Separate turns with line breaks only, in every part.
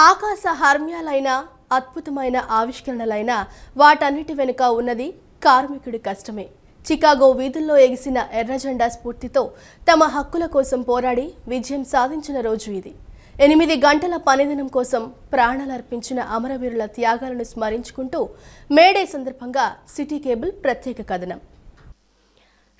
ఆకాశ హర్మ్యాలైన అద్భుతమైన ఆవిష్కరణలైన వాటన్నిటి వెనుక ఉన్నది కార్మికుడి కష్టమే. చికాగో వీధుల్లో ఎగిసిన ఎర్రజెండా స్ఫూర్తితో తమ హక్కుల కోసం పోరాడి విజయం సాధించిన రోజు ఇది. 8 గంటల పనిదినం కోసం ప్రాణాలర్పించిన అమరవీరుల త్యాగాలను స్మరించుకుంటూ మేడే సందర్భంగా సిటీ కేబుల్ ప్రత్యేక కథనం.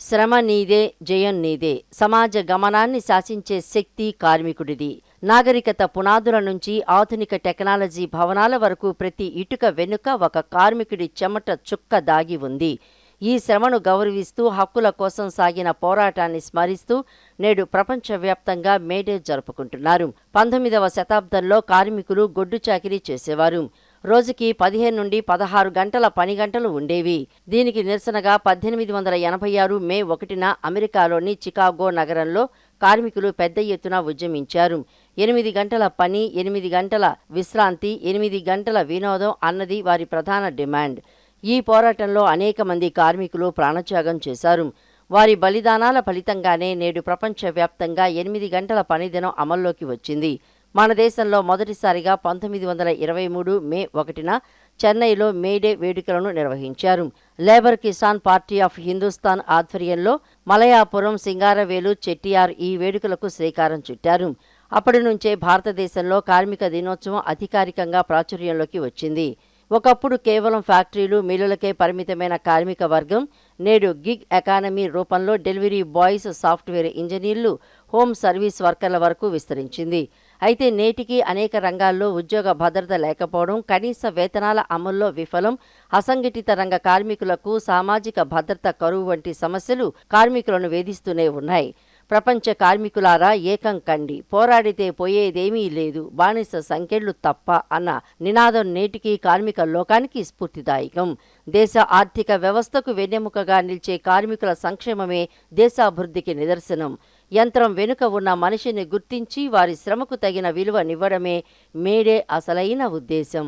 శ్రమ నీదే, జయం నీదే. సమాజ గమనాన్ని శాసించే శక్తి కార్మికుడిది. నాగరికత పునాదుల నుంచి ఆధునిక టెక్నాలజీ భవనాల వరకు ప్రతి ఇటుక వెనుక ఒక కార్మికుడి చెమట చుక్క దాగి ఉంది. ఈ శ్రమను గౌరవిస్తూ హక్కుల కోసం సాగిన పోరాటాన్ని స్మరిస్తూ నేడు ప్రపంచవ్యాప్తంగా మేడే జరుపుకుంటున్నారు. 19వ శతాబ్దంలో కార్మికులు గొడ్డు చాకిరీ చేసేవారు. రోజుకి 15 నుండి 16 గంటల పని గంటలు ఉండేవి. దీనికి నిరసనగా 1886 మే 1న అమెరికాలోని చికాగో నగరంలో కార్మికులు పెద్ద ఎత్తున ఉద్యమించారు. 8 గంటల పని, 8 గంటల విశ్రాంతి, 8 గంటల వినోదం అన్నది వారి ప్రధాన డిమాండ్. ఈ పోరాటంలో అనేక మంది కార్మికులు ప్రాణత్యాగం చేశారు. వారి బలిదానాల ఫలితంగానే నేడు ప్రపంచవ్యాప్తంగా 8 గంటల పనిదినం అమల్లోకి వచ్చింది. మన దేశంలో మొదటిసారిగా 1923 మే 1న చెన్నైలో మేడే వేడుకలను నిర్వహించారు. Labour Kisan party of Hindustan ఆధ్వర్యంలో మలయాపురం, సింగారవేలు, చెట్టియార్ ఈ వేడుకలకు శ్రీకారం చుట్టారు. అప్పటి నుంచే భారతదేశంలో కార్మిక దినోత్సవం అధికారికంగా ప్రాచుర్యంలోకి వచ్చింది. ఒకప్పుడు కేవలం ఫ్యాక్టరీలు, మిల్లులకే పరిమితమైన కార్మిక వర్గం నేడు గిగ్ ఎకానమీ రూపంలో డెలివరీ బాయ్స్, సాఫ్ట్వేర్ ఇంజనీర్లు, హోమ్ సర్వీస్ వర్కర్ల వరకు విస్తరించింది. అయితే నేటికి అనేక రంగాల్లో ఉద్యోగ భద్రత లేకపోవడం, కనీస వేతనాల అమల్లో విఫలం, అసంఘటిత రంగ కార్మికులకు సామాజిక భద్రత కరువు వంటి సమస్యలు కార్మికులను వేధిస్తూనే ఉన్నాయి. ప్రపంచ కార్మికులారా ఏకం కండి, పోరాడితే పోయేదేమీ లేదు, బానిస సంకెళ్లు తప్ప అన్న నినాదం నేటికి కార్మిక లోకానికి స్ఫూర్తిదాయకం. దేశ ఆర్థిక వ్యవస్థకు వెన్నెముకగా నిలిచే కార్మికుల సంక్షేమమే దేశాభివృద్ధికి నిదర్శనం. యంత్రం వెనుక ఉన్న మనిషిని గుర్తించి వారి శ్రమకు తగిన విలువనివ్వడమే మేడే అసలైన ఉద్దేశం.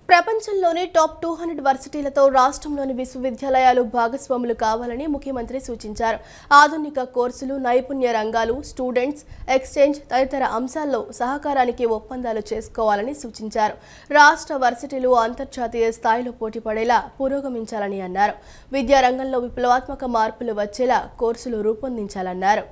ప్రపంచంలోని టాప్ 200 వర్సిటీలతో రాష్ట్రంలోని విశ్వవిద్యాలయాలు భాగస్వాములు కావాలని ముఖ్యమంత్రి సూచించారు. ఆధునిక కోర్సులు, నైపుణ్య రంగాలు, స్టూడెంట్స్ ఎక్స్చేంజ్ తదితర అంశాల్లో సహకారానికి ఒప్పందాలు చేసుకోవాలని సూచించారు. రాష్ట్ర వర్సిటీలు అంతర్జాతీయ స్థాయిలో పోటీపడేలా పురోగమించాలని అన్నారు. విద్యారంగంలో విప్లవాత్మక మార్పులు వచ్చేలా కోర్సులు రూపొందించాలన్నారు.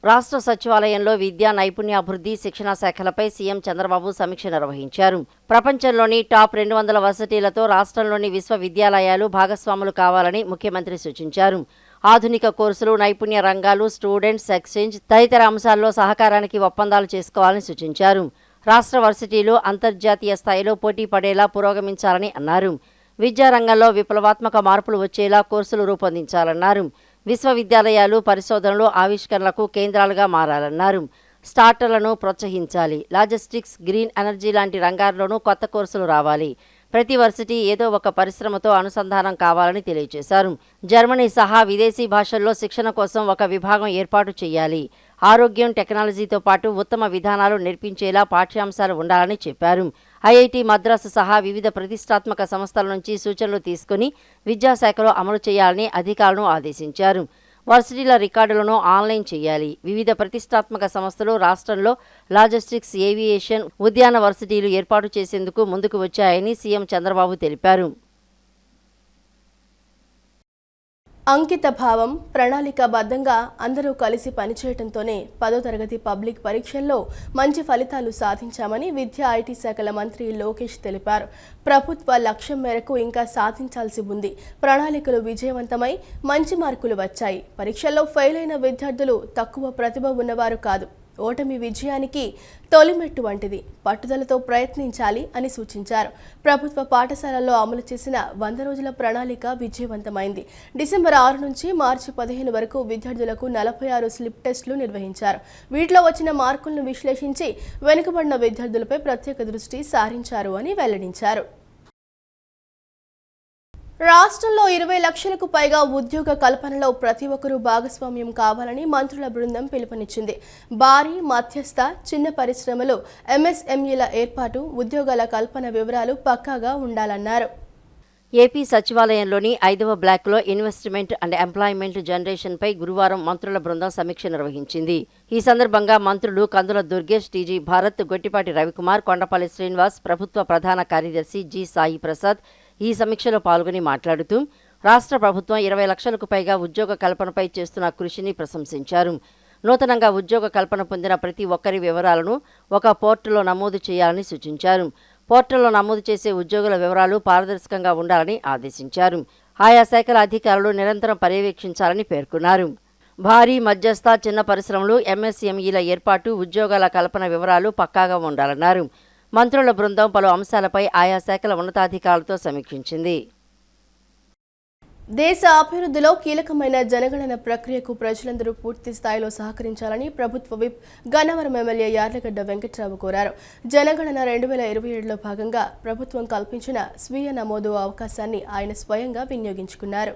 రాష్ట్ర సచివాలయంలో విద్యా నైపుణ్యాభివృద్ధి, శిక్షణా శాఖలపై సీఎం చంద్రబాబు సమీక్ష నిర్వహించారు. ప్రపంచంలోని టాప్ 200 వర్సిటీలతో రాష్ట్రంలోని విశ్వవిద్యాలయాలు భాగస్వాములు కావాలని ముఖ్యమంత్రి సూచించారు. ఆధునిక కోర్సులు, నైపుణ్య రంగాలు, స్టూడెంట్స్ ఎక్స్చేంజ్ తదితర అంశాల్లో సహకారానికి ఒప్పందాలు చేసుకోవాలని సూచించారు. రాష్ట్ర వర్సిటీలు అంతర్జాతీయ స్థాయిలో పోటీ పడేలా పురోగమించాలని అన్నారు. విద్యారంగంలో విప్లవాత్మక మార్పులు వచ్చేలా కోర్సులు రూపొందించాలన్నారు. విశ్వవిద్యాలయాలు పరిశోధనలు, ఆవిష్కరణలకు కేంద్రాలుగా మారాలన్నారు. స్టార్టర్లను ప్రోత్సహించాలి. లాజిస్టిక్స్, గ్రీన్ ఎనర్జీ లాంటి రంగాల్లోనూ కొత్త కోర్సులు రావాలి. ప్రతి వర్సిటీ ఏదో ఒక పరిశ్రమతో అనుసంధానం కావాలని తెలియజేశారు. జర్మనీ సహా విదేశీ భాషల్లో శిక్షణ కోసం ఒక విభాగం ఏర్పాటు చేయాలి. ఆరోగ్యం, టెక్నాలజీతో పాటు ఉత్తమ విధానాలు నేర్పించేలా పాఠ్యాంశాలు ఉండాలని చెప్పారు. ఐఐటి మద్రాసు సహా వివిధ ప్రతిష్టాత్మక సంస్థల నుంచి సూచనలు తీసుకుని విద్యాశాఖలో అమలు చేయాలని అధికారులను ఆదేశించారు. వర్సిటీల రికార్డులను ఆన్లైన్ చేయాలి. వివిధ ప్రతిష్టాత్మక సంస్థలు రాష్ట్రంలో లాజిస్టిక్స్, ఏవియేషన్, ఉద్యాన వర్సిటీలు ఏర్పాటు చేసేందుకు ముందుకు వచ్చాయని సీఎం చంద్రబాబు తెలిపారు.
అంకిత భావం, ప్రణాళికాబద్ధంగా అందరూ కలిసి పనిచేయడంతోనే 10వ తరగతి పబ్లిక్ పరీక్షల్లో మంచి ఫలితాలు సాధించామని విద్యా ఐటీ శాఖల మంత్రి లోకేష్ తెలిపారు. ప్రభుత్వ లక్ష్యం మేరకు ఇంకా సాధించాల్సి ఉంది. ప్రణాళికలు విజయవంతమై మంచి మార్కులు వచ్చాయి. పరీక్షల్లో ఫెయిల్ అయిన విద్యార్థులు తక్కువ ప్రతిభ ఉన్నవారు కాదు. ఓటమి విజయానికి తొలిమెట్టు వంటిది. పట్టుదలతో ప్రయత్నించాలి అని సూచించారు. ప్రభుత్వ పాఠశాలల్లో అమలు చేసిన 100 రోజుల ప్రణాళిక విజయవంతమైంది. డిసెంబర్ 6 నుంచి మార్చి 15 వరకు విద్యార్థులకు 46 స్లిప్ టెస్టులు నిర్వహించారు. వీటిలో వచ్చిన మార్కులను విశ్లేషించి వెనుకబడిన విద్యార్థులపై ప్రత్యేక దృష్టి సారించారు అని వెల్లడించారు. రాష్ట్రంలో 20 లక్షలకు పైగా ఉద్యోగ కల్పనలో ప్రతి ఒక్కరూ భాగస్వామ్యం కావాలని మంత్రుల బృందం పిలుపునిచ్చింది. భారీ, మధ్యస్థ, చిన్న పరిశ్రమలు, ఎంఎస్ఎంఈల ఏర్పాటు, ఉద్యోగాల కల్పన వివరాలు పక్కాగా ఉండాలన్నారు.
ఏపీ సచివాలయంలోని 5వ బ్లాక్లో ఇన్వెస్ట్మెంట్ అండ్ ఎంప్లాయ్మెంట్ జనరేషన్పై గురువారం మంత్రుల బృందం సమీక్ష నిర్వహించింది. ఈ సందర్భంగా మంత్రులు కందుల దుర్గేష్, టీజీ భారత్, గొట్టిపాటి రవికుమార్, కొండపల్లి శ్రీనివాస్, ప్రభుత్వ ప్రధాన కార్యదర్శి జి సాయి ప్రసాద్ ఈ సమీక్షలో పాల్గొని మాట్లాడుతూ రాష్ట్ర ప్రభుత్వం 20 లక్షలకు పైగా ఉద్యోగ కల్పనపై చేస్తున్న కృషిని ప్రశంసించారు. నూతనంగా ఉద్యోగ కల్పన పొందిన ప్రతి ఒక్కరి వివరాలను ఒక పోర్టల్లో నమోదు చేయాలని సూచించారు. పోర్టల్లో నమోదు చేసే ఉద్యోగుల వివరాలు పారదర్శకంగా ఉండాలని ఆదేశించారు. ఆయా శాఖల అధికారులు నిరంతరం పర్యవేక్షించాలని పేర్కొన్నారు. భారీ, మధ్యస్థ, చిన్న పరిశ్రమలు, ఎంఎస్ఎంఈల ఏర్పాటు, ఉద్యోగాల కల్పన వివరాలు పక్కాగా ఉండాలన్నారు. మంత్రుల బృందం పలు అంశాలపై ఆయా శాఖల ఉన్నతాధికారులతో సమీక్షించింది.
దేశ అభివృద్ధిలో కీలకమైన జనగణన ప్రక్రియకు ప్రజలందరూ పూర్తి స్థాయిలో సహకరించాలని ప్రభుత్వ విప్ గన్నవరం ఎమ్మెల్యే యార్లగడ్డ వెంకట్రావు కోరారు. జనగణన 2027లో భాగంగా ప్రభుత్వం కల్పించిన స్వీయ నమోదు అవకాశాన్ని ఆయన స్వయంగా వినియోగించుకున్నారు.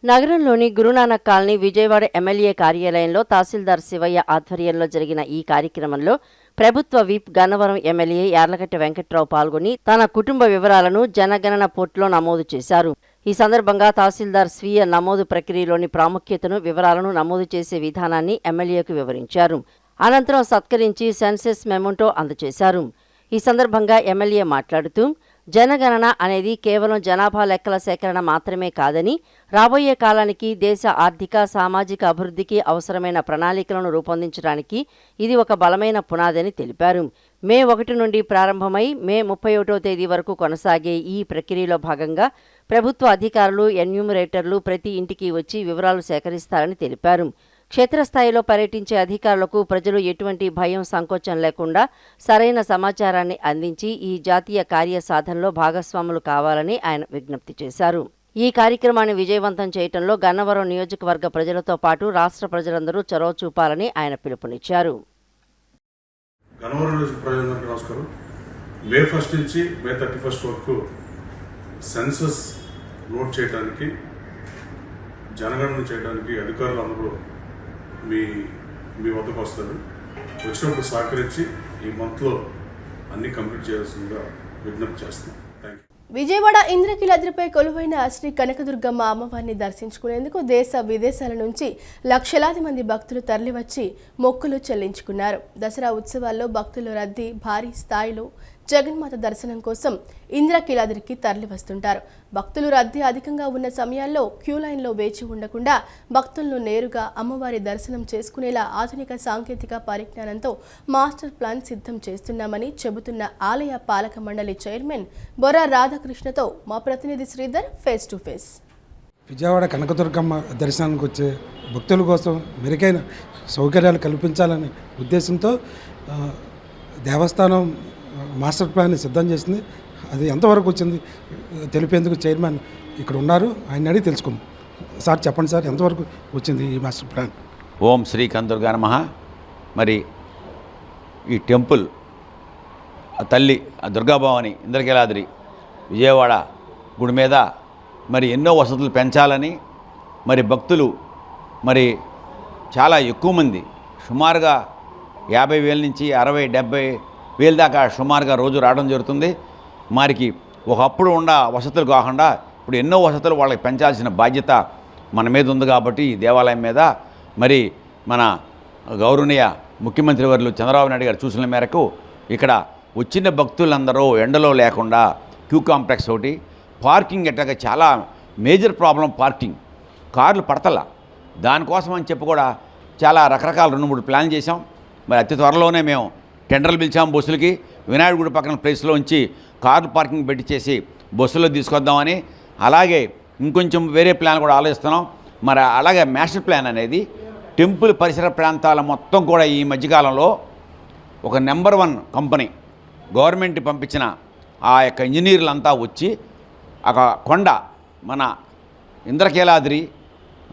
నగరంలోని గురునానక్ కాలనీ విజయవాడ ఎమ్మెల్యే కార్యాలయంలో తహసీల్దార్ శివయ్య ఆధ్వర్యంలో జరిగిన ఈ కార్యక్రమంలో ప్రభుత్వ విప్ గన్నవరం ఎమ్మెల్యే యార్లగడ్డ వెంకట్రావు పాల్గొని తన కుటుంబ వివరాలను జనగణన పోర్టులో నమోదు చేశారు. ఈ సందర్భంగా తహసీల్దార్ స్వీయ నమోదు ప్రక్రియలోని ప్రాముఖ్యతను, వివరాలను నమోదు చేసే విధానాన్ని ఎమ్మెల్యేకు వివరించారు. అనంతరం సత్కరించి సెన్సెస్ మెమోంటో అందజేశారు. ఈ సందర్భంగా ఎమ్మెల్యే మాట్లాడుతూ జనగణన అనేది కేవలం జనాభా లెక్కల సేకరణ మాత్రమే కాదని, రాబోయే కాలానికి దేశ ఆర్థిక, సామాజిక అభివృద్ధికి అవసరమైన ప్రణాళికలను రూపొందించడానికి ఇది ఒక బలమైన పునాదని తెలిపారు. మే 1 నుండి ప్రారంభమై మే 31వ తేదీ వరకు కొనసాగే ఈ ప్రక్రియలో భాగంగా ప్రభుత్వ అధికారులు, ఎన్యూమరేటర్లు ప్రతి ఇంటికి వచ్చి వివరాలు సేకరిస్తారని తెలిపారు. క్షేత్రస్థాయిలో పర్యటించే అధికారులకు ప్రజలు ఎటువంటి భయం, సంకోచం లేకుండా సరైన సమాచారాన్ని అందించి ఈ జాతీయ కార్య సాధనలో భాగస్వాములు కావాలని ఆయన విజ్ఞప్తి చేశారు. ఈ కార్యక్రమాన్ని విజయవంతం చేయడంలో గన్నవరం నియోజకవర్గ ప్రజలతో పాటు రాష్ట్ర ప్రజలందరూ చొరవ చూపాలని ఆయన పిలుపునిచ్చారు.
గన్నవరం ప్రజలందరికీ నమస్కారం. మే 1 నుంచి మే 31 వరకు సెన్సస్ నోట్ చేయడానికి, జనగణన చేయడానికి అధికారులు అందరూ మీ వద్దకు వస్తారు. వచ్చినప్పుడు సహకరించి ఈ మంత్లో అన్ని కంప్లీట్ చేయాల్సిందిగా విజ్ఞప్తి చేస్తున్నాం. Thank you.
విజయవాడ ఇంద్రకీలాద్రిపై కొలువైన శ్రీ కనకదుర్గమ్మ అమ్మవారిని దర్శించుకునేందుకు దేశ విదేశాల నుంచి లక్షలాది మంది భక్తులు తరలివచ్చి మొక్కులు చెల్లించుకున్నారు. దసరా ఉత్సవాల్లో భక్తుల రద్దీ భారీ స్థాయిలో జగన్మాత దర్శనం కోసం ఇంద్రకీలాద్రికి తరలివస్తుంటారు. భక్తులు రద్దీ అధికంగా ఉన్న సమయాల్లో క్యూ లైన్లో వేచి ఉండకుండా భక్తులను నేరుగా అమ్మవారి దర్శనం చేసుకునేలా ఆధునిక సాంకేతిక పరిజ్ఞానంతో మాస్టర్ ప్లాన్ సిద్ధం చేస్తున్నామని చెబుతున్న ఆలయ పాలక మండలి చైర్మన్ బొర్రా రాధాకృష్ణతో మా ప్రతినిధి Sridhar face to face.
Vijayawada Kanakadurgamma దర్శనానికి వచ్చే భక్తుల కోసం మెరుగైన సౌకర్యాలు కల్పించాలనే ఉద్దేశంతో దేవస్థానం మాస్టర్ ప్లాన్ని సిద్ధం చేసింది. అది ఎంతవరకు వచ్చింది తెలిపేందుకు చైర్మన్ ఇక్కడ ఉన్నారు. ఆయన అడిగి తెలుసుకుందాం. సార్ చెప్పండి సార్, ఎంతవరకు వచ్చింది ఈ మాస్టర్ ప్లాన్?
ఓం శ్రీ కనకదుర్గా నమః. మరి ఈ టెంపుల్ తల్లి దుర్గాభవాని ఇంద్రకీలాద్రి విజయవాడ గుడి మీద మరి ఎన్నో వసతులు పెంచాలని మరి భక్తులు మరి చాలా ఎక్కువ మంది సుమారుగా 50,000 నుంచి 60-70,000 దాకా సుమారుగా రోజు రావడం జరుగుతుంది. మరికి ఒకప్పుడు ఉన్న వసతులు కాకుండా ఇప్పుడు ఎన్నో వసతులు వాళ్ళకి పెంచాల్సిన బాధ్యత మన మీద ఉంది. కాబట్టి ఈ దేవాలయం మీద మరి మన గౌరవనీయ ముఖ్యమంత్రి వర్యులు చంద్రబాబు నాయుడు గారు సూచనల మేరకు ఇక్కడ వచ్చిన భక్తులందరూ ఎండలో లేకుండా క్యూ కాంప్లెక్స్ ఒకటి, పార్కింగ్ ఎట్టగా చాలా మేజర్ ప్రాబ్లం, పార్కింగ్ కార్లు పడతలా. దానికోసం అని చెప్పి కూడా చాలా రకరకాల 2-3 ప్లాన్ చేసాం. మరి అతి త్వరలోనే మేము టెండర్లు పిలిచాం బస్సులకి. వినాయకుడి గుడి పక్కన ప్లేస్లో ఉంచి కార్లు పార్కింగ్ పెట్టి చేసి బస్సులో తీసుకొద్దామని, అలాగే ఇంకొంచెం వేరే ప్లాన్ కూడా ఆలోచిస్తున్నాం. మరి అలాగే మాస్టర్ ప్లాన్ అనేది టెంపుల్ పరిసర ప్రాంతాల మొత్తం కూడా ఈ మధ్యకాలంలో ఒక నెంబర్ 1 కంపెనీ గవర్నమెంట్ పంపించిన ఆ యొక్క ఇంజనీర్లంతా వచ్చి ఒక కొండ, మన ఇంద్రకీలాద్రి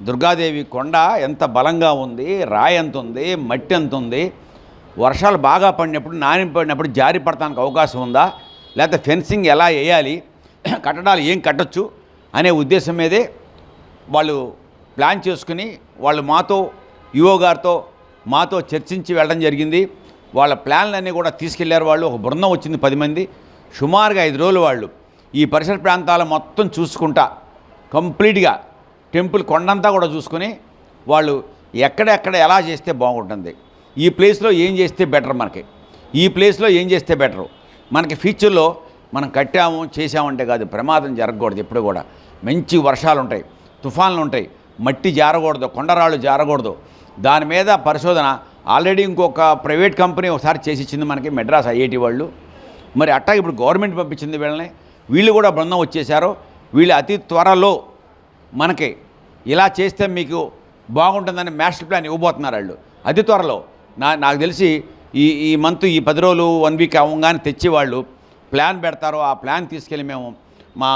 దుర్గాదేవి కొండ ఎంత బలంగా ఉంది, రాయి ఎంత ఉంది, మట్టి ఎంత ఉంది, వర్షాలు బాగా పడినప్పుడు, పడినప్పుడు జారి పడటానికి అవకాశం ఉందా, లేకపోతే ఫెన్సింగ్ ఎలా వేయాలి, కట్టడాలు ఏం కట్టొచ్చు అనే ఉద్దేశం మీదే వాళ్ళు ప్లాన్ చేసుకుని వాళ్ళు మాతో ఈఓ గారితో మాతో చర్చించి వెళ్ళడం జరిగింది. వాళ్ళ ప్లాన్లన్నీ కూడా తీసుకెళ్లారు. వాళ్ళు ఒక బృందం వచ్చింది 10 మంది. సుమారుగా 5 రోజులు వాళ్ళు ఈ పరిసర ప్రాంతాలు మొత్తం చూసుకుంటా కంప్లీట్గా టెంపుల్ కొండంతా కూడా చూసుకొని వాళ్ళు ఎక్కడెక్కడ ఎలా చేస్తే బాగుంటుంది, ఈ ప్లేస్లో ఏం చేస్తే బెటర్, మనకి ఈ ప్లేస్లో ఏం చేస్తే బెటరు, మనకి ఫ్యూచర్లో మనం కట్టాము చేసామంటే కాదు, ప్రమాదం జరగకూడదు. ఎప్పుడు కూడా మంచి వర్షాలు ఉంటాయి, తుఫాన్లు ఉంటాయి, మట్టి జారకూడదు, కొండరాళ్ళు జారకూడదు. దాని మీద పరిశోధన ఆల్రెడీ ఇంకొక ప్రైవేట్ కంపెనీ ఒకసారి చేసి ఇచ్చింది మనకి, మెడ్రాస్ ఐఐటి వాళ్ళు. మరి అట్టా ఇప్పుడు గవర్నమెంట్ పంపించింది వీళ్ళని, వీళ్ళు కూడా బృందం వచ్చేసారు. వీళ్ళు అతి త్వరలో మనకి ఇలా చేస్తే మీకు బాగుంటుందని మాస్టర్ ప్లాన్ ఇవ్వబోతున్నారు వాళ్ళు అతి త్వరలో. నాకు తెలిసి ఈ మంత్ ఈ 10 రోజులు 1 వీక్ అవ్వగానే తెచ్చి వాళ్ళు ప్లాన్ పెడతారు. ఆ ప్లాన్ తీసుకెళ్ళి మేము మా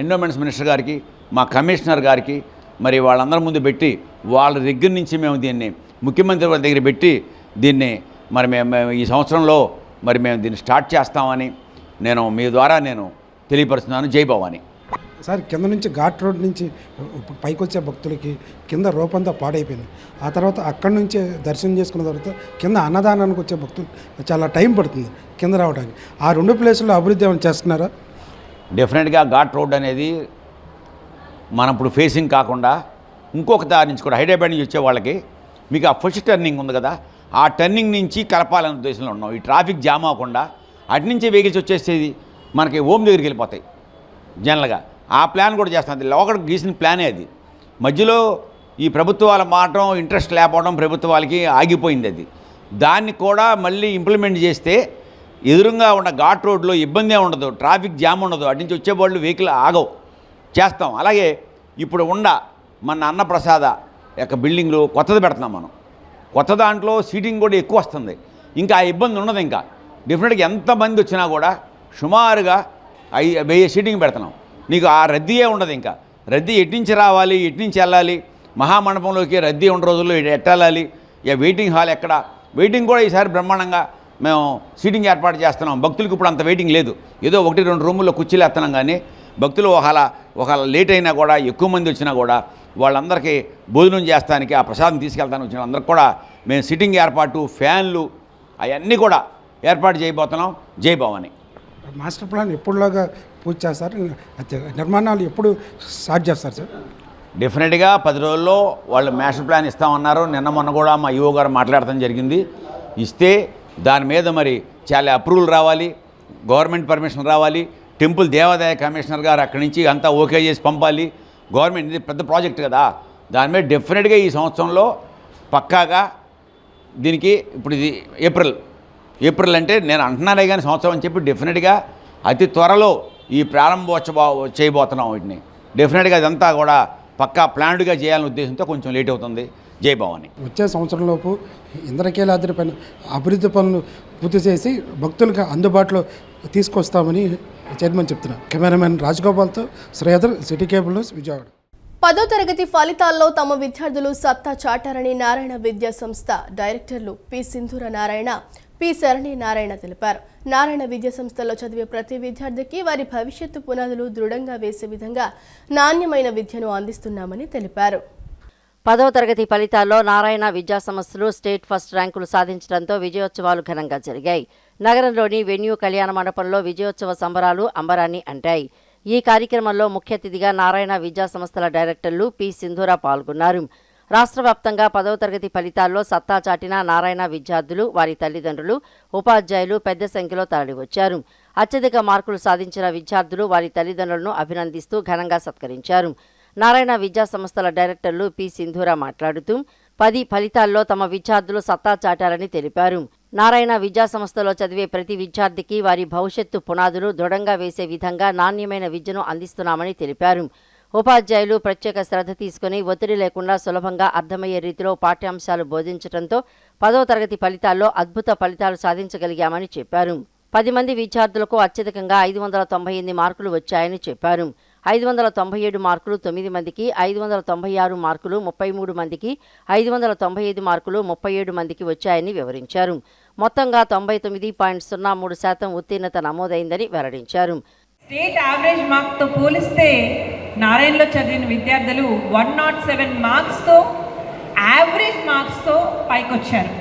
ఎన్విరాన్మెంట్స్ మినిస్టర్ గారికి, మా కమిషనర్ గారికి మరి వాళ్ళందరి ముందు పెట్టి వాళ్ళ దగ్గర నుంచి మేము దీన్ని ముఖ్యమంత్రి వారి దగ్గర పెట్టి దీన్ని మరి మేము ఈ సంవత్సరంలో మరి మేము దీన్ని స్టార్ట్ చేస్తామని నేను మీ ద్వారా నేను తెలియపరుస్తున్నాను. జై భవాని.
సార్, కింద నుంచి ఘాట్ రోడ్ నుంచి పైకి వచ్చే భక్తులకి కింద రూపంతా పాడైపోయింది. ఆ తర్వాత అక్కడి నుంచే దర్శనం చేసుకున్న తర్వాత కింద అన్నదానానికి వచ్చే భక్తులు చాలా టైం పడుతుంది కింద రావడానికి. ఆ 2 ప్లేసుల్లో అభివృద్ధి ఏమైనా చేస్తున్నారా?
డెఫినెట్గా ఘాట్ రోడ్ అనేది మనం ఇప్పుడు ఫేసింగ్ కాకుండా ఇంకొక దారి నుంచి కూడా హైదరాబాద్ నుంచి వచ్చే వాళ్ళకి మీకు ఆ ఫస్ట్ టర్నింగ్ ఉంది కదా, ఆ టర్నింగ్ నుంచి కలపాలనే ఉద్దేశంలో ఉన్నాం. ఈ ట్రాఫిక్ జామ్ అవ్వకుండా అటు నుంచి వెహికల్స్ వచ్చేసేది మనకి ఓం దగ్గరికి వెళ్ళిపోతాయి జనరల్గా. ఆ ప్లాన్ కూడా చేస్తాం. అది లోకల్ గీసిన ప్లానే అది. మధ్యలో ఈ ప్రభుత్వాల మాత్రం ఇంట్రెస్ట్ లేకపోవడం ప్రభుత్వాలకి ఆగిపోయింది అది. దాన్ని కూడా మళ్ళీ ఇంప్లిమెంట్ చేస్తే ఎదురుగా ఉన్న ఘాట్ రోడ్లో ఇబ్బంది ఉండదు, ట్రాఫిక్ జామ్ ఉండదు, అటు నుంచి వచ్చేవాళ్ళు వెహికల్ ఆగవు చేస్తాం. అలాగే ఇప్పుడు మన అన్నప్రసాద యొక్క బిల్డింగ్లో కొత్తది పెడుతున్నాం మనం. కొత్త దాంట్లో సీటింగ్ కూడా ఎక్కువ వస్తుంది, ఇంకా ఆ ఇబ్బంది ఉండదు. ఇంకా డెఫినెట్గా ఎంతమంది వచ్చినా కూడా సుమారుగా 1000 సీటింగ్ పెడుతున్నాం. నీకు ఆ రద్దీయే ఉండదు. ఇంకా రద్దీ ఎట్నుంచి రావాలి, ఎట్నుంచి వెళ్ళాలి, మహామండపంలోకి రద్దీ ఉన్న రోజుల్లో ఎట్టెళ్ళాలి, ఇక వెయిటింగ్ హాల్ ఎక్కడ, వెయిటింగ్ కూడా ఈసారి బ్రహ్మాండంగా మేము సీటింగ్ ఏర్పాటు చేస్తున్నాం. భక్తులకు ఇప్పుడు అంత వెయిటింగ్ లేదు, ఏదో 1-2 రూముల్లో కుర్చీలు వేస్తున్నాం. కానీ భక్తులు ఒకవేళ లేట్ అయినా కూడా ఎక్కువ మంది వచ్చినా కూడా వాళ్ళందరికీ భోజనం చేస్తానికి ఆ ప్రసాదం తీసుకెళ్తానికి వచ్చిన అందరికి కూడా మేము సిట్టింగ్ ఏర్పాటు, ఫ్యాన్లు అవన్నీ కూడా ఏర్పాటు చేయబోతున్నాం. జై భవాని.
మాస్టర్ ప్లాన్ ఎప్పుడులాగా పూజ చేస్తారు, నిర్మాణాలు ఎప్పుడు స్టార్ట్ చేస్తారు సార్?
డెఫినెట్గా 10 రోజుల్లో వాళ్ళు మాస్టర్ ప్లాన్ ఇస్తామన్నారు. మొన్న కూడా మా ఈఓ గారు మాట్లాడటం జరిగింది. ఇస్తే దాని మీద మరి చాలా అప్రూవల్ రావాలి, గవర్నమెంట్ పర్మిషన్ రావాలి, టెంపుల్ దేవాదాయ కమిషనర్ గారు అక్కడి నుంచి అంతా ఓకే చేసి పంపాలి. గవర్నమెంట్ ఇది పెద్ద ప్రాజెక్ట్ కదా, దాని మీద డెఫినెట్గా ఈ సంవత్సరంలో పక్కాగా దీనికి ఇప్పుడు ఇది ఏప్రిల్ అంటే నేను అంటున్నానే కానీ సంవత్సరం అని చెప్పి డెఫినెట్గా అతి త్వరలో ఈ ప్రారంభోత్సవం చేయబోతున్నాం. వీటిని డెఫినెట్గా ఇదంతా కూడా పక్కా ప్లాన్డ్గా చేయాలనే ఉద్దేశంతో కొంచెం లేట్ అవుతుంది. జై భవాని.
వచ్చే సంవత్సరంలోపు ఇంద్రకీలాద్రి పైన అభివృద్ధి పనులు పూర్తి చేసి భక్తులకు అందుబాటులో తీసుకొస్తామని చైర్మన్ చెప్తున్నారు. కెమెరామెన్ రాజగోపాల్తో Sridhar, city cable news, Vijayawada.
10వ తరగతి ఫలితాల్లో తమ విద్యార్థులు సత్తా చాటారని నారాయణ విద్యా సంస్థ డైరెక్టర్లు పి సింధూర నారాయణ, పి శరణి నారాయణ తెలిపారు. నారాయణ విద్యా సంస్థలో చదివే ప్రతి విద్యార్థికి వారి భవిష్యత్తు పునాదులు దృఢంగా వేసే విధంగా నాణ్యమైన విద్యను అందిస్తున్నామని తెలిపారు.
10వ తరగతి ఫలితాల్లో నారాయణ విద్యా సంస్థలు స్టేట్ ఫస్ట్ ర్యాంకులు సాధించడంతో విజయోత్సవాలు ఘనంగా జరిగాయి. నగరంలోని వెన్యూ కళ్యాణ మండపంలో విజయోత్సవ సంబరాలు అంబరాన్ని అంటాయి. ఈ కార్యక్రమంలో ముఖ్య అతిథిగా నారాయణ విద్యా సంస్థల డైరెక్టర్లు పి సింధూర పాల్గొన్నారు. రాష్ట్ర వ్యాప్తంగా 10వ తరగతి ఫలితాల్లో సత్తా చాటిన నారాయణ విద్యార్థులు, వారి తల్లిదండ్రులు, ఉపాధ్యాయులు పెద్ద సంఖ్యలో తరలివచ్చారు. అత్యధిక మార్కులు సాధించిన విద్యార్థులు వారి తల్లిదండ్రులను అభినందిస్తూ ఘనంగా సత్కరించారు. నారాయణ విద్యా సంస్థల డైరెక్టర్లు పి సింధూర మాట్లాడుతూ 10 ఫలితాల్లో తమ విద్యార్థులు సత్తా చాటారని తెలిపారు. నారాయణ విద్యా సంస్థలో చదివే ప్రతి విద్యార్థికి వారి భవిష్యత్తు పునాదులు దృఢంగా వేసే విధంగా నాణ్యమైన విద్యను అందిస్తున్నామని తెలిపారు. ఉపాధ్యాయులు ప్రత్యేక శ్రద్ధ తీసుకుని ఒత్తిడి లేకుండా సులభంగా అర్థమయ్యే రీతిలో పాఠ్యాంశాలు బోధించడంతో 10వ తరగతి ఫలితాల్లో అద్భుత ఫలితాలు సాధించగలిగామని చెప్పారు. 10 మంది విద్యార్థులకు అత్యధికంగా 598 మార్కులు వచ్చాయని చెప్పారు. 597 మార్కులు 9 మందికి, 596 మార్కులు 33 మందికి, 595 మార్కులు 37 మందికి వచ్చాయని వివరించారు. మొత్తంగా 99.03% ఉత్తీర్ణత నమోదైందని వెల్లడించారు.
స్టేట్ యావరేజ్ మార్క్తో పోలిస్తే నారాయణలో చదివిన విద్యార్థులు 107 మార్క్స్తో యావరేజ్ మార్క్స్తో పైకొచ్చారు.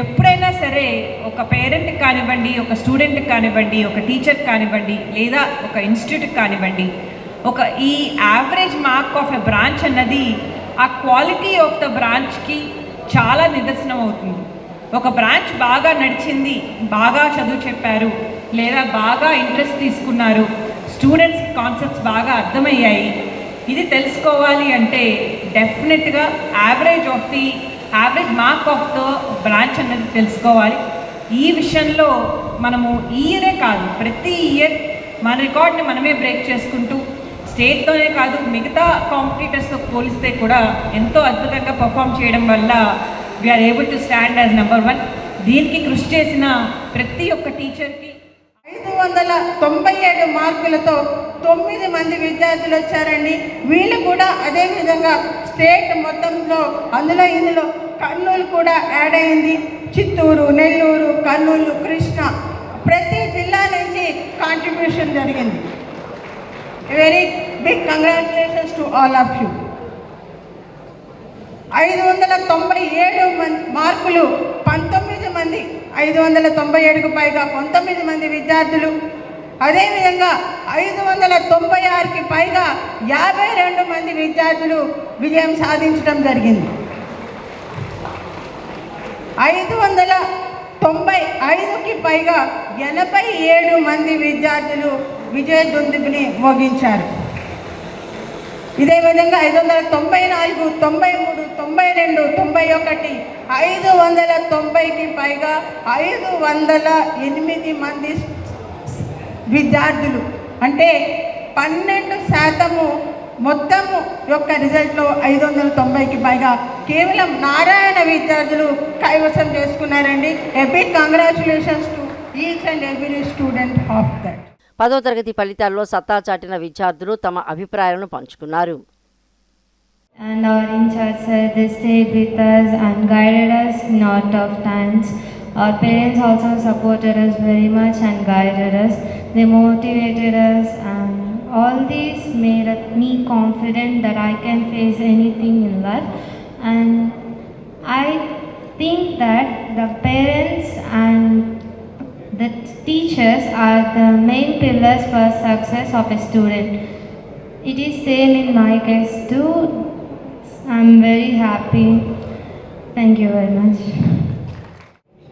ఎప్పుడైనా సరే ఒక పేరెంట్కి కానివ్వండి, ఒక స్టూడెంట్కి కానివ్వండి, ఒక టీచర్కి కానివ్వండి, లేదా ఒక ఇన్స్టిట్యూట్కి కానివ్వండి, ఈ average mark of a branch అన్నది ఆ క్వాలిటీ ఆఫ్ ద బ్రాంచ్కి చాలా నిదర్శనం అవుతుంది. ఒక బ్రాంచ్ బాగా నడిచింది, బాగా చదువు చెప్పారు, లేదా బాగా ఇంట్రెస్ట్ తీసుకున్నారు, స్టూడెంట్స్ కాన్సెప్ట్స్ బాగా అర్థమయ్యాయి, ఇది తెలుసుకోవాలి అంటే డెఫినెట్గా average mark of the branch అన్నది తెలుసుకోవాలి. ఈ విషయంలో మనము ఈ ఇయరే కాదు, ప్రతి ఇయర్ మన రికార్డ్ని మనమే బ్రేక్ చేసుకుంటూ స్టేట్తోనే కాదు మిగతా కాంపిటీటర్స్తో పోలిస్తే కూడా ఎంతో అద్భుతంగా పర్ఫామ్ చేయడం వల్ల we are able to stand as number 1. దీనికి కృషి చేసిన ప్రతి ఒక్క టీచర్కి
597 మార్కులతో 9 మంది విద్యార్థులు వచ్చారండి. వీళ్ళు కూడా అదేవిధంగా స్టేట్ మొత్తంలో ఇందులో కర్నూలు కూడా యాడ్ అయింది. చిత్తూరు, నెల్లూరు, కర్నూలు, కృష్ణా ప్రతి జిల్లా నుంచి కాంట్రిబ్యూషన్ జరిగింది. Very big congratulations to all of you. 597 మార్కులు 19 మంది, 597కు పైగా 19 మంది విద్యార్థులు. అదేవిధంగా 596కి పైగా 52 మంది విద్యార్థులు విజయం సాధించడం జరిగింది. 595కి పైగా 87 మంది విద్యార్థులు విజయ దుందుబిని మోగించారు. ఇదే విధంగా 594, 93, 92, 91, 590కి పైగా 508 మంది విద్యార్థులు, అంటే 12% మొత్తము యొక్క రిజల్ట్లో 590కి పైగా కేవలం నారాయణ విద్యార్థులు కైవసం చేసుకున్నారండి. A big congratulations to each and every student of that.
10వ తరగతి ఫలితాల్లో సత్తా చాటిన విద్యార్థులు తమ అభిప్రాయాలను పంచుకున్నారు.
And our in-charge sir, they stayed with us and guided us in our tough times. Our parents also supported us very much and guided us. They motivated us, and all these made me confident that I can face anything in life. And I think that the parents and the teachers are the main pillars for success of a student. It is same in my case too. I'm very happy. Thank you very much.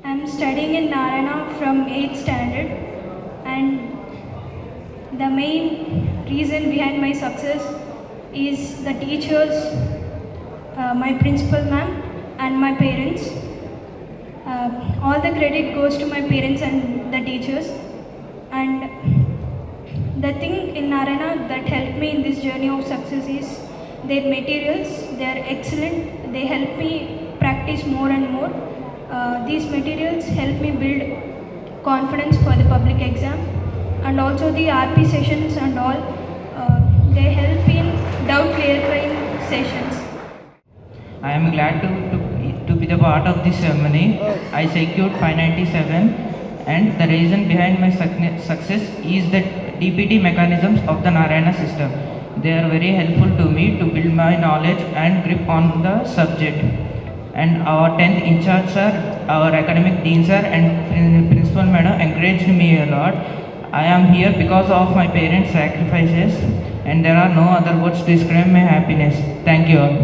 I'm studying in Narayana from 8th standard, and the main reason behind my success is the teachers, my principal ma'am and my parents. All the credit goes to my parents and the teachers. And the thing in Narayana that helped me in this journey of success is their materials. They are excellent. They help me practice more and more. These materials help me build confidence for the public exam, and also the RP sessions and all. They help in doubt clarifying sessions.
I am glad to be the part of this ceremony. I secured 597, and the reason behind my success is the DPT mechanisms of the Narayana system. They are very helpful to me to build my knowledge and grip on the subject. And our 10th in-charge sir, our academic dean sir and principal madam encouraged me a lot. I am here because of my parents' sacrifices, and there are no other words to describe my happiness. Thank you all.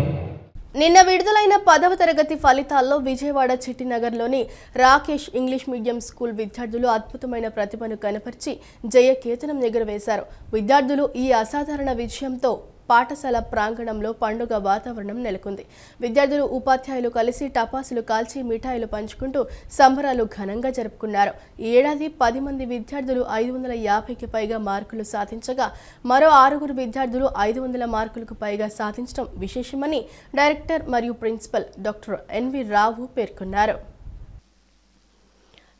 నిన్న విడుదలైన 10వ తరగతి ఫలితాల్లో విజయవాడ చిట్టినగర్లోని Rakesh English medium school విద్యార్థులు అద్భుతమైన ప్రతిభను కనపరిచి జయకేతనం ఎగురవేశారు. విద్యార్థులు ఈ అసాధారణ విజయంతో పాఠశాల ప్రాంగణంలో పండుగ వాతావరణం నెలకొంది. విద్యార్థులు ఉపాధ్యాయులు కలిసి టపాసులు కాల్చి మిఠాయిలు పంచుకుంటూ సంబరాలు ఘనంగా జరుపుకున్నారు. ఈ ఏడాది 10 మంది విద్యార్థులు 550కి పైగా మార్కులు సాధించగా మరో 6 విద్యార్థులు 500 మార్కులకు పైగా సాధించడం విశేషమని డైరెక్టర్ మరియు ప్రిన్సిపల్ డాక్టర్ ఎన్వి రావు పేర్కొన్నారు.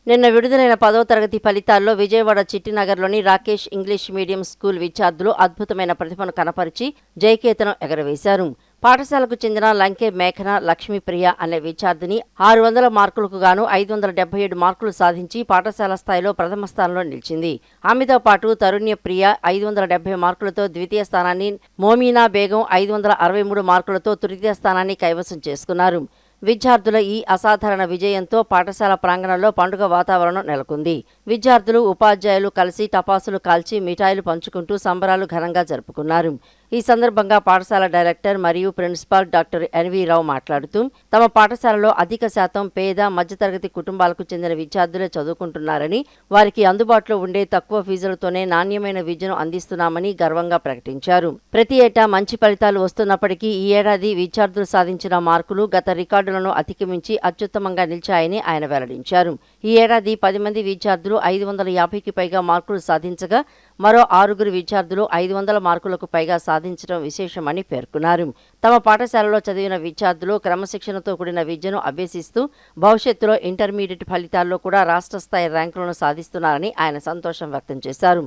నిన్న విడుదలైన 10వ తరగతి ఫలితాల్లో విజయవాడ చిట్టినగర్లోని రాకేష్ ఇంగ్లీష్ మీడియం స్కూల్ విద్యార్థులు అద్భుతమైన ప్రతిభను కనపరిచి జయకేతనం ఎగరవేశారు. పాఠశాలకు చెందిన లంకే మేఘన లక్ష్మీప్రియ అనే విద్యార్థిని 600 మార్కులకు గాను 577 మార్కులు సాధించి పాఠశాల స్థాయిలో ప్రథమ స్థానంలో నిలిచింది. ఆమెతో పాటు తరుణ్య ప్రియ 570 మార్కులతో ద్వితీయ స్థానాన్ని, మోమీనా బేగం 563 మార్కులతో తృతీయ స్థానాన్ని కైవసం చేసుకున్నారు. విద్యార్థుల ఈ అసాధారణ విజయంతో పాఠశాల ప్రాంగణంలో పండుగ వాతావరణం నెలకొంది. విద్యార్థులు, ఉపాధ్యాయులు కలిసి టపాసులు కాల్చి మిఠాయిలు పంచుకుంటూ సంబరాలు ఘనంగా జరుపుకున్నారు. ఈ సందర్భంగా పాఠశాల డైరెక్టర్ మరియు ప్రిన్సిపాల్ డాక్టర్ ఎన్వి రావు మాట్లాడుతూ తమ పాఠశాలలో అధిక శాతం పేద, మధ్యతరగతి కుటుంబాలకు చెందిన విద్యార్థులే చదువుకుంటున్నారని, వారికి అందుబాటులో ఉండే తక్కువ ఫీజులతోనే నాణ్యమైన విద్యను అందిస్తున్నామని గర్వంగా ప్రకటించారు. ప్రతి ఏటా మంచి ఫలితాలు వస్తున్నప్పటికీ ఈ ఏడాది విద్యార్థులు సాధించిన మార్కులు గత రికార్డులను అతిక్రమించి అత్యుత్తమంగా నిలిచాయని ఆయన వెల్లడించారు. ఈ ఏడాది 10 మంది విద్యార్థులు 550కి పైగా మార్కులు సాధించగా మరో 6 విద్యార్థులు 500 మార్కులకు పైగా సాధించడం విశేషమని పేర్కొన్నారు. తమ పాఠశాలలో చదివిన విద్యార్థులు క్రమశిక్షణతో కూడిన విద్యను అభ్యసిస్తూ భవిష్యత్తులో ఇంటర్మీడియట్ ఫలితాల్లో కూడా రాష్ట్ర స్థాయి ర్యాంకులను సాధిస్తున్నారని ఆయన సంతోషం వ్యక్తం చేశారు.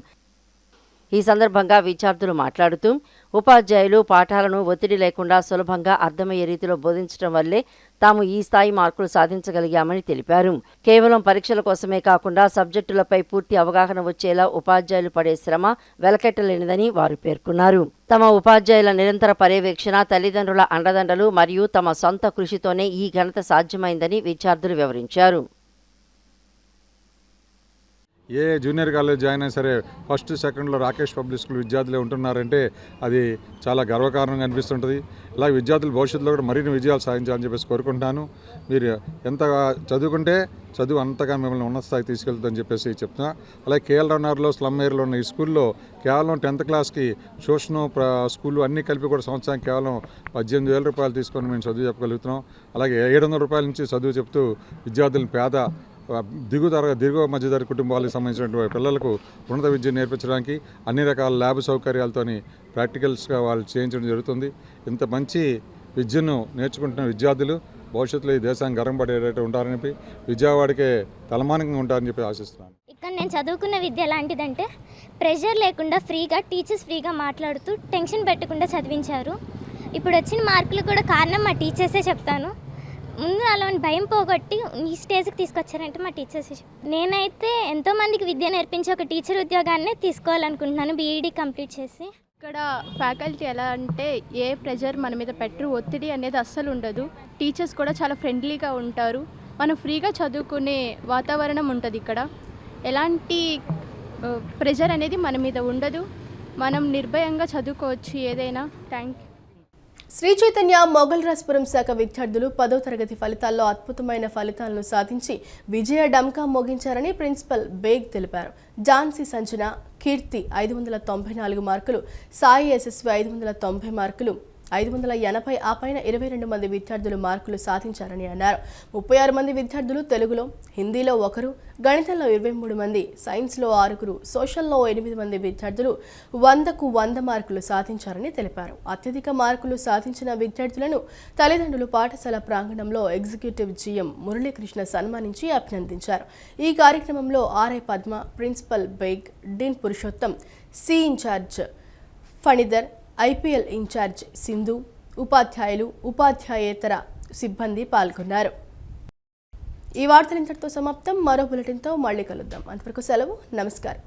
ఈ సందర్భంగా విద్యార్థులు మాట్లాడుతూ ఉపాధ్యాయులు పాఠాలను ఒత్తిడి లేకుండా సులభంగా అర్థమయ్యే రీతిలో బోధించడం వల్లే తాము ఈ స్థాయి మార్కులు సాధించగలిగామని తెలిపారు. కేవలం పరీక్షల కోసమే కాకుండా సబ్జెక్టులపై పూర్తి అవగాహన వచ్చేలా ఉపాధ్యాయులు పడే శ్రమ వెలకెట్టలేనిదని వారు పేర్కొన్నారు. తమ ఉపాధ్యాయుల నిరంతర పర్యవేక్షణ, తల్లిదండ్రుల అండదండలు మరియు తమ సొంత కృషితోనే ఈ ఘనత సాధ్యమైందని విద్యార్థులు వివరించారు.
ఏ జూనియర్ కాలేజ్ జాయిన్ అయినా సరే ఫస్ట్ సెకండ్లో రాకేష్ పబ్లిక్ స్కూల్ విద్యార్థులే ఉంటున్నారంటే అది చాలా గర్వకారణంగా అనిపిస్తుంటుంది. ఇలాగ విద్యార్థులు భవిష్యత్తులో కూడా మరిన్ని విజయాలు సాధించాలని చెప్పేసి కోరుకుంటున్నాను. మీరు ఎంతగా చదువుకుంటే చదువు అంతగా మిమ్మల్ని ఉన్నత స్థాయికి తీసుకెళ్తుందని చెప్పేసి చెప్తున్నా. అలాగే కేఎల్ నగర్లో స్లమ్ ఏరియాలో ఉన్న ఈ స్కూల్లో కేవలం 10th క్లాస్కి ట్యూషను స్కూళ్ళు అన్నీ కలిపి కూడా సంవత్సరానికి కేవలం 18,000 రూపాయలు తీసుకొని మేము చదువు చెప్పగలుగుతున్నాం. అలాగే 700 రూపాయల నుంచి చదువు చెప్తూ విద్యార్థులను పేద, దిగువ మధ్యతరగతి కుటుంబాలకు సంబంధించినటువంటి పిల్లలకు ఉన్నత విద్య నేర్పించడానికి అన్ని రకాల ల్యాబ్ సౌకర్యాలతోని ప్రాక్టికల్స్గా వాళ్ళు చేయించడం జరుగుతుంది. ఇంత మంచి విద్యను నేర్చుకుంటున్న విద్యార్థులు భవిష్యత్తులో ఈ దేశానికి గర్వపడేటట్టు ఉంటారని చెప్పి, విద్యావాడికే తలమానంగా ఉంటారని చెప్పి ఆశిస్తున్నాను.
ఇక్కడ నేను చదువుకున్న విద్య ఎలాంటిదంటే ప్రెషర్ లేకుండా ఫ్రీగా టీచర్స్ ఫ్రీగా మాట్లాడుతూ టెన్షన్ పెట్టకుండా చదివించారు. ఇప్పుడు వచ్చిన మార్కులు కూడా కారణం మా టీచర్సే చెప్తాను. ముందు అలాంటి భయం పోగొట్టి ఈ స్టేజ్కి తీసుకొచ్చారంటే మా టీచర్స్. నేనైతే ఎంతోమందికి విద్య నేర్పించి ఒక టీచర్ ఉద్యోగాన్ని తీసుకోవాలనుకుంటున్నాను, బీఈడీ కంప్లీట్ చేసి.
ఇక్కడ ఫ్యాకల్టీ ఎలా అంటే ఏ ప్రెషర్ మన మీద పెట్టరు, ఒత్తిడి అనేది అస్సలు ఉండదు. టీచర్స్ కూడా చాలా ఫ్రెండ్లీగా ఉంటారు. మనం ఫ్రీగా చదువుకునే వాతావరణం ఉంటుంది ఇక్కడ. ఎలాంటి ప్రెషర్ అనేది మన మీద ఉండదు. మనం నిర్భయంగా చదువుకోవచ్చు ఏదైనా. Thank you.
శ్రీ చైతన్య మొగల్రాజ్పురం శాఖ విద్యార్థులు 10వ తరగతి ఫలితాల్లో అద్భుతమైన ఫలితాలను సాధించి విజయ డంకా మోగించారని ప్రిన్సిపల్ బేగ్ తెలిపారు. ఝాన్సీ సంజన, కీర్తి 594 మార్కులు, సాయి యశస్వి 590 మార్కులు, 580 ఆ పైన 22 మంది విద్యార్థులు మార్కులు సాధించారని అన్నారు. 36 మంది విద్యార్థులు తెలుగులో, హిందీలో 1, గణితంలో 23 మంది, సైన్స్లో 6, సోషల్లో 8 మంది విద్యార్థులు 100కు 100 మార్కులు సాధించారని తెలిపారు. అత్యధిక మార్కులు సాధించిన విద్యార్థులను తల్లిదండ్రులు పాఠశాల ప్రాంగణంలో ఎగ్జిక్యూటివ్ జీఎం మురళీకృష్ణ సన్మానించి అభినందించారు. ఈ కార్యక్రమంలో RI Padma, principal Baig, dean Purushottam, C incharge Phanidhar, IPL incharge Sindhu, ఉపాధ్యాయులు, ఉపాధ్యాయేతర సిబ్బంది పాల్గొన్నారు. ఈ వార్తలు ఇంతటితో సమాప్తం. మరో బులెటిన్తో మళ్ళీ కలుద్దాం. అంతవరకు సెలవు. నమస్కారం.